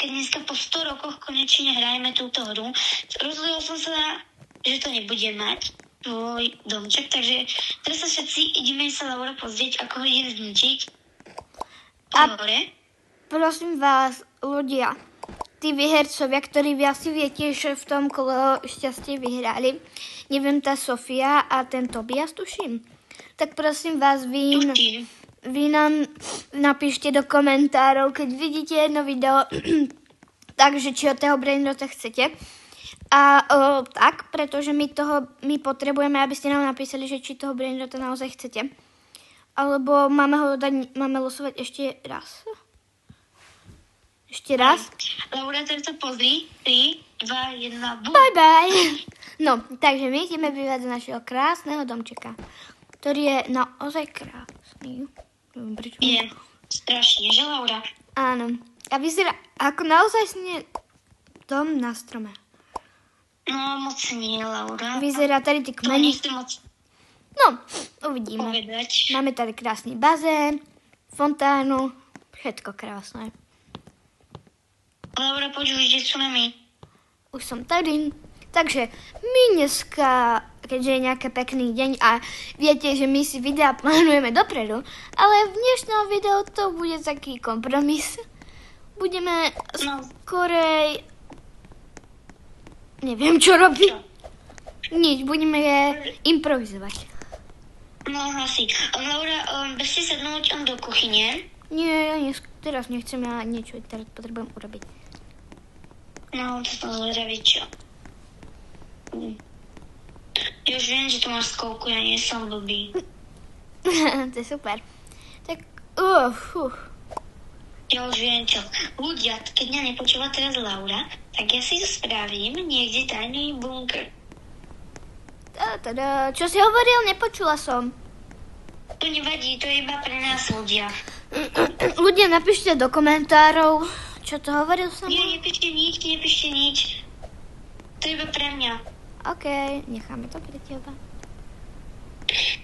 keď dneska po 100 rokoch konečne hrajeme túto hru. Rozhodol som sa, že to nebudem mať, tvoj domček, takže teraz sa všetci ideme sa Laura pozrieť, ako ho idem zničiť. Hore. Prosím vás, ľudia, tí vyhercovia, ktorí vy asi viete, že v tom kolo šťastie vyhrali, neviem, tá Sofia a ten Tobias, tuším, tak prosím vás, vy nám napíšte do komentárov, keď vidíte jedno video, takže či od toho Brainrota chcete. A tak, pretože my potrebujeme, aby ste nám napísali, že či toho Brainrota naozaj chcete. Alebo máme losovať ešte raz. Ešte raz. Laura, teraz sa pozri. 3, 2, 1, bum. Bye bye. No, takže my ideme bývať z našeho krásneho domčeka, ktorý je naozaj krásny. Je strašne, že Laura? Áno. A vyzerá ako naozaj dom na strome. No, moc nie, Laura. Vyzerá tady ty To kmeny. nechcem moc No, uvidíme. povedať. Máme tady krásny bazén, fontánu, všetko krásne. Laura, počuj, kde sú nami? Už som tady. Takže my dneska, keďže je nejaký pekný deň a viete, že my si videa plánujeme dopredu, ale v dnešnom videu to bude taký kompromis. Budeme skorej... Neviem, čo robiť. Nič, budeme improvizovať. No, asi. Laura, bez si sednúť do kuchyne. Nie, ja teraz nechcem, ja niečo teraz potrebujem urobiť. No, to som zvedavý, čo? Ja už viem, že tu máš skovku, ja nie som blbý. To je super. Tak, Ja už viem, čo. Ľudia, keď mňa nepočúva teraz Laura, tak ja si to spravím niekde tajný bunker. Čo si hovoril? Nepočula som. To nevadí, to je iba pre nás ľudia. Ľudia, napíšte do komentárov, čo to hovoril som. Nie, nepíšte nič. To je iba pre mňa. OK, necháme to pre teba.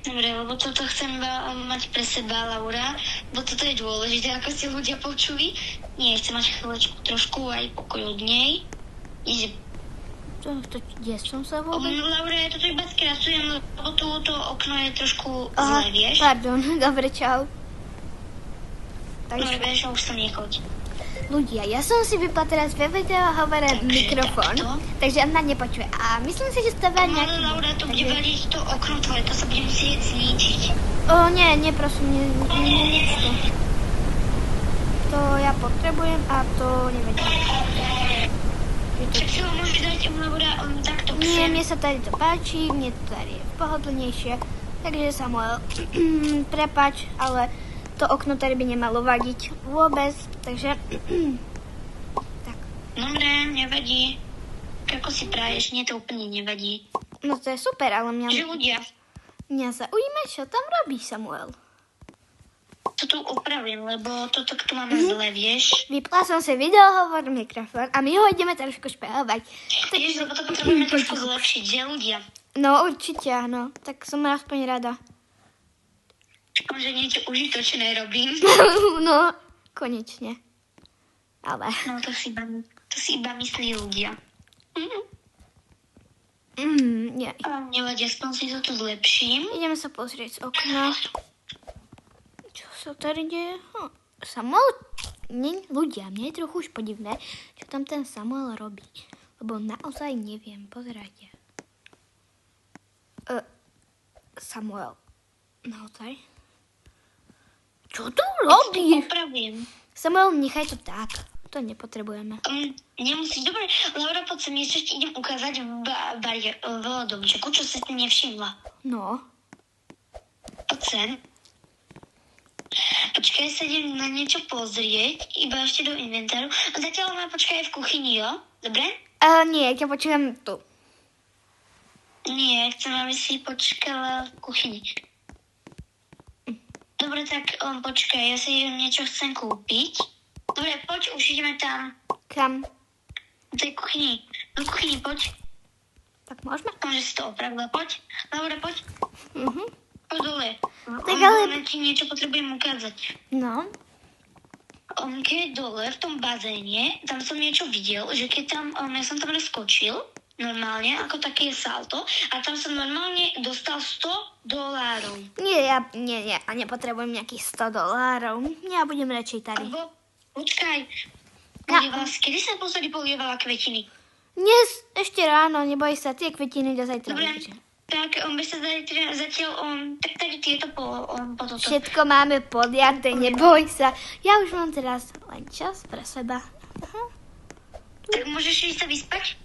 Dobre, lebo toto chcem mať pre seba, Laura, bo toto je dôležité, ako si ľudia počuli. Nie, chcem mať chvíľečku trošku aj pokoj od nej. Kde som sa vôbec? Laura, ja toto iba skrasujem, lebo túto okno je trošku zlé, vieš? Pardon, dobre, čau. No, vieš, už som nechoď. Ľudia, ja som si vypla teraz ve videu hovore mikrofón, takže ona nepočuje. A myslím si, že stáva nejaký... No, Laura, to bude vadiť to okno tvoje, to sa bude musieť zničiť. Nie, prosím, nič to. To ja potrebujem a to nevedím. Tak si ho môžeš dať, Laura, takto k Nie, mne sa tady to páči, mne to tady je pohodlnejšie. Takže Samuel, prepáč, ale to okno tady by nemalo vadiť vôbec, takže tak. Dobre, nevadí. Ako si praješ, mne to úplne nevadí. No to je super, ale Že ľudia, mňa zaujíma, čo tam robí Samuel. to tu opravím, lebo toto tu máme zle, vieš. Vypla som si videohovor mikrofón a my ho ideme trošku špehovať. Ježiš, lebo to potrebujeme trošku zlepšiť, že ľudia? No určite áno, tak som aspoň rada. Škoda, že niečo užitočné robím. No, konečne. Ale... No to si iba myslí ľudia. Nie. Nevadí, aspoň si to tu zlepším. Ideme sa pozrieť z okna. Čo sa tady deje? Samuel? Ľudia, mne je trochu už podivné, čo tam ten Samuel robí. Lebo naozaj neviem, pozerajte. Samuel, naozaj? Čo tu robíš? Opravím. Samuel, nechaj to tak. To nepotrebujeme. Nemusíš, dobre, Laura, poď sem, ešte ti idem ukázať v domčeku, čo si nevšimla. No. Poď sem. Počkaj, sa idem na niečo pozrieť, iba ešte do inventáru. Zatiaľ ma počkaj v kuchyni, jo? Dobre? Nie, ja počujem tu. Nie, chcem, aby si počkala v kuchyni. Dobre, tak počkaj, ja si niečo chcem kúpiť. Dobre, poď, už ideme tam. Kam? Do tej kuchyni. Do kuchyni, poď. Tak môžeme? Že si to opravila, poď. Laura, poď. Poď dole. Tak ale... Ti niečo potrebujem ukázať. No. Keď je dole v tom bazéne, tam som niečo videl, že keď tam, ja som tam skočil, normálne, ako také salto, a tam som normálne dostal $100. Nie, ja nepotrebujem nejakých $100. Ja budem radšej tady. Alebo, počkaj, kedy sa naposledy polievala kvetiny? Dnes ešte ráno, neboj sa, tie kvetiny do zajtra. Dobre, tak on by sa zatiaľ, tak tady tieto po toto. Všetko máme podjaté, neboj sa. Ja už mám teraz len čas pre seba. Tak môžeš ísť sa vyspať?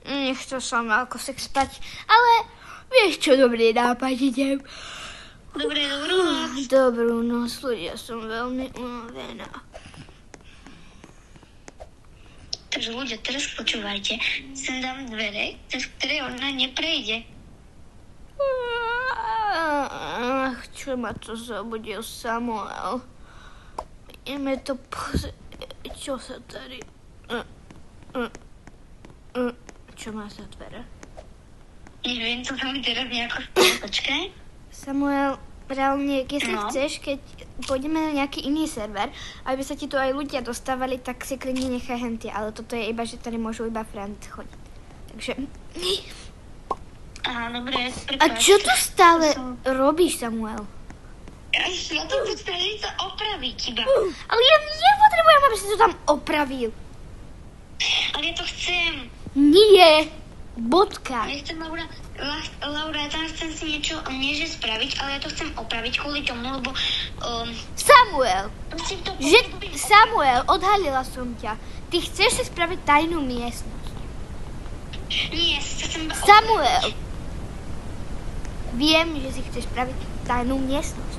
Nechcel som ako sa spať, ale vieš čo, dobrý nápad, idem. Dobre, dobrú noc. Dobrú noc, ľudia, som veľmi unavená. Takže ľudia, teraz počúvajte. Sem dám dvere, cez ktoré ona neprejde. Ach, čo ma to zabudil Samuel. Ideme to pozrieť, čo sa tady... Čo má sa dvere? Neviem, co tam teraz nejako... Počkaj. Samuel, reálne, keď si No. chceš, keď pôjdeme na nejaký iný server, aby sa ti tu aj ľudia dostávali, tak si kľudne nechaj hentie, ale toto je iba, že tady môžu iba friend chodiť. Takže... Aha, dobre, A čo tu stále robíš, Samuel? Ja to chcem snažiť sa opraviť iba. Ale ja nepotrebujem, aby si to tam opravil. Ale ja to chcem. Nie, bodka. Ja chcem, Laura, ja tam chcem si niečo, nie že spraviť, ale ja to chcem opraviť kvôli tomu, lebo... Samuel, prosím to Samuel, odhalila som ťa. Ty chceš si spraviť tajnú miestnosť. Nie, ja sa chcem... Samuel, viem, že si chceš spraviť tajnú miestnosť.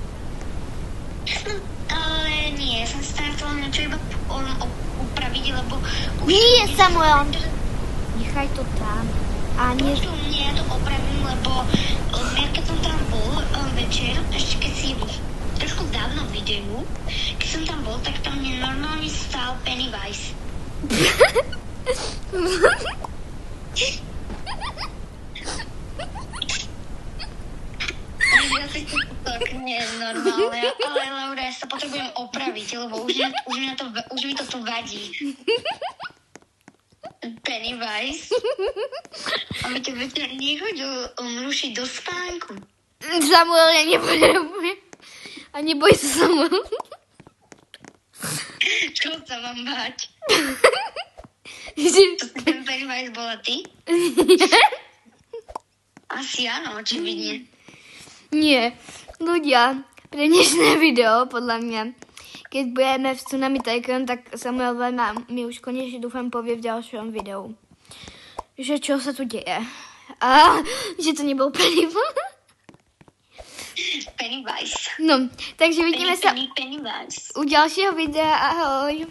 Ale nie, ja som si tam chcela niečo iba upraviť, lebo... Nie, Samuel, nechaj to tam. A nie... Počuj, nie, ja to opravím, lebo ja keď som tam bol večer, ešte keď si trošku dávno videu, keď som tam bol, tak tam mne normálne stál Pennywise. Ja si to tak nie je normálne, ale Laura, ja sa potrebujem opraviť, lebo už mi to tu vadí. Pennywise. A mi to večer nechodil rušiť do spánku. Samuel, ja nepotrebujem. A neboj sa, Samuel. Čo sa mám báť? Že... To si ten Pennywise bola ty? Asi áno, očividne. Nie. Ľudia, pre dnešné video, podľa mňa, keď budeme v Tsunami Tycoon, tak Samuel mi už konečne dúfam povie v ďalšom videu, že čo sa tu deje. A že to nebol Pennywise. Pennywise. No, takže vidíme sa Pennywise. u ďalšieho videa. Ahoj.